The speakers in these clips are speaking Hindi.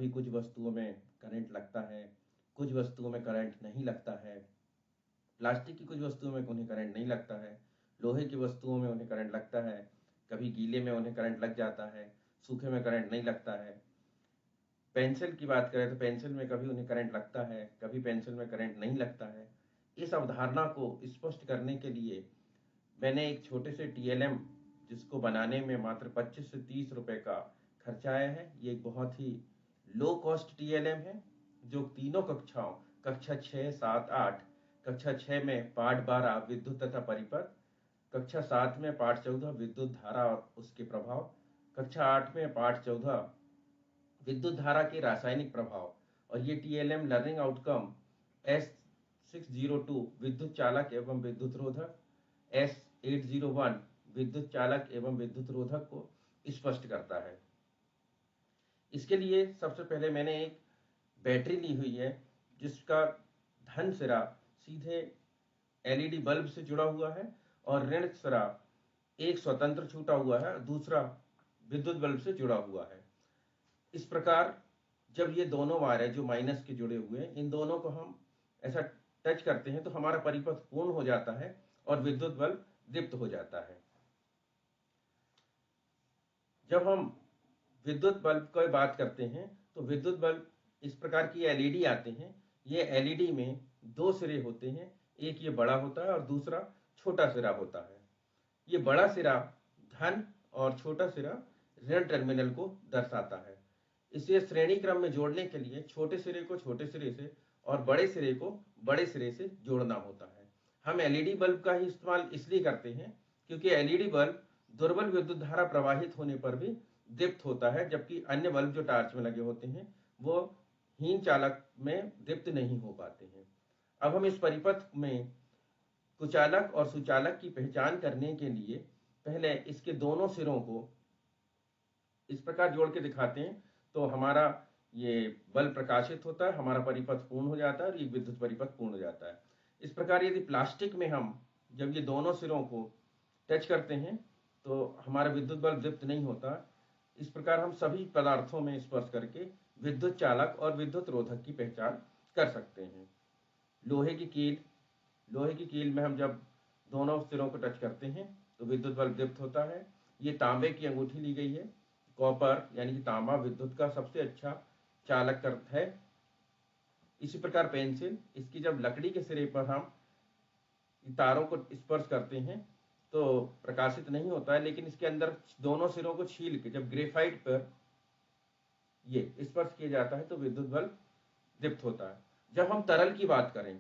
कभी कुछ वस्तुओं में करंट लगता है, कुछ वस्तुओं में करंट नहीं लगता है। प्लास्टिक की कुछ वस्तुओं में उन्हें करंट नहीं लगता है, लोहे की वस्तुओं में उन्हें करंट लगता है, कभी गीले में उन्हें करंट लग जाता है, सूखे में करंट नहीं लगता है। पेंसिल की बात करें तो पेंसिल में कभी उन्हें करंट लगता है, कभी पेंसिल में करंट नहीं लगता है। इस अवधारणा को स्पष्ट करने के लिए मैंने एक छोटे से टीएलएम, जिसको बनाने में मात्र 25 से 30 रुपए का खर्चा आया है, ये एक बहुत ही लो कॉस्ट टीएलएम है, जो तीनों कक्षाओं, कक्षा 6, 7, 8, कक्षा 6 में पाठ 12 विद्युत तथा परिपथ, कक्षा 7 में पाठ 14 विद्युत धारा और उसके प्रभाव, कक्षा 8 में पाठ 14 विद्युत धारा के रासायनिक प्रभाव, और ये टीएलएम लर्निंग आउटकम S602 विद्युत चालक एवं विद्युत रोधक, S801 विद्युत चालक एवं विद्युत रोधक को स्पष्ट करता है। इसके लिए सबसे पहले मैंने एक बैटरी ली हुई है, जिसका धन सिरा सीधे एलईडी बल्ब से जुड़ा हुआ है और ऋण सिरा एक स्वतंत्र छूटा हुआ है, दूसरा विद्युत बल्ब से जुड़ा हुआ है। इस प्रकार जब ये दोनों वायर है जो माइनस के जुड़े हुए हैं, इन दोनों को हम ऐसा टच करते हैं तो हमारा परिपथ पूर्ण हो जाता है और विद्युत बल्ब दीप्त हो जाता है। जब हम विद्युत बल्ब की बात करते हैं तो विद्युत बल्ब इस प्रकार की एलईडी आते हैं। ये एलईडी में दो सिरे होते हैं, एक ये बड़ा होता है और दूसरा छोटा सिरा होता है। ये बड़ा सिरा धन और छोटा सिरा ऋण टर्मिनल को दर्शाता है। इसे श्रेणी क्रम में जोड़ने के लिए छोटे सिरे को छोटे सिरे से और बड़े सिरे को बड़े सिरे से जोड़ना होता है। हम एलईडी बल्ब का ही इस्तेमाल इसलिए करते हैं क्योंकि एलईडी बल्ब दुर्बल विद्युत धारा प्रवाहित होने पर भी दीप्त होता है, जबकि अन्य बल्ब जो टार्च में लगे होते हैं वो हीन चालक में दीप्त नहीं हो पाते हैं। अब हम इस परिपथ में कुचालक और सुचालक की पहचान करने के लिए पहले इसके दोनों सिरों को इस प्रकार जोड़ के दिखाते हैं तो हमारा ये बल्ब प्रकाशित होता है, हमारा परिपथ पूर्ण हो जाता है और ये विद्युत परिपथ पूर्ण हो जाता है। इस प्रकार यदि प्लास्टिक में हम जब ये दोनों सिरों को टच करते हैं तो हमारा विद्युत बल्ब दीप्त नहीं होता। इस प्रकार हम सभी पदार्थों में स्पर्श करके विद्युत चालक और विद्युत रोधक की पहचान कर सकते हैं। लोहे की कील में हम जब दोनों सिरों को टच करते हैं तो विद्युत बल्ब दीप्त होता है। ये तांबे की अंगूठी ली गई है। कॉपर यानी कि तांबा विद्युत का सबसे अच्छा चालक करता है। इसी प्रकार पेंसिल, इसकी जब लकड़ी के सिरे पर हम तारों को स्पर्श करते हैं तो प्रकाशित नहीं होता है, लेकिन इसके अंदर दोनों सिरों को छील के जब ग्रेफाइट पर ये स्पर्श किया जाता है तो विद्युत बल्ब दीप्त होता है। जब हम तरल की बात करें,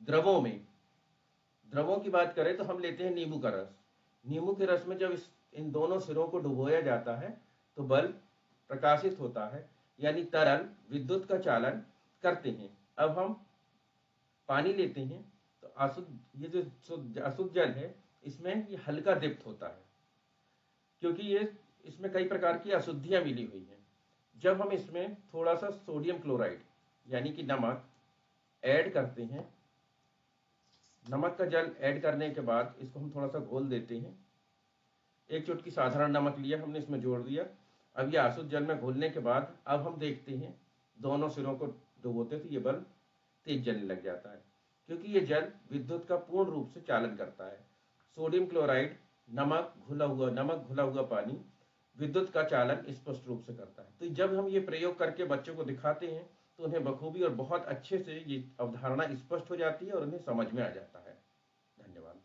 द्रवों की बात करें तो हम लेते हैं नींबू का रस। नींबू के रस में जब इन दोनों सिरों को डुबोया जाता है तो बल्ब प्रकाशित होता है, यानी तरल विद्युत का चालन करते हैं। अब हम पानी लेते हैं तो ये जो अशुद्ध जल है इसमें ये हल्का दीप्त होता है, क्योंकि ये इसमें कई प्रकार की अशुद्धियां मिली हुई हैं। जब हम इसमें थोड़ा सा सोडियम क्लोराइड यानी कि नमक ऐड करते हैं, नमक का जल ऐड करने के बाद इसको हम थोड़ा सा घोल देते हैं। एक चुटकी साधारण नमक लिया हमने, इसमें जोड़ दिया। अब ये अशुद्ध जल में घोलने के बाद अब हम देखते हैं दोनों सिरों को डुबोते तो ये बल्ब तेज जलने लग जाता है, क्योंकि ये जल विद्युत का पूर्ण रूप से चालन करता है। सोडियम क्लोराइड, नमक घुला हुआ पानी विद्युत का चालन स्पष्ट रूप से करता है। तो जब हम ये प्रयोग करके बच्चों को दिखाते हैं तो उन्हें बखूबी और बहुत अच्छे से ये अवधारणा स्पष्ट हो जाती है और उन्हें समझ में आ जाता है। धन्यवाद।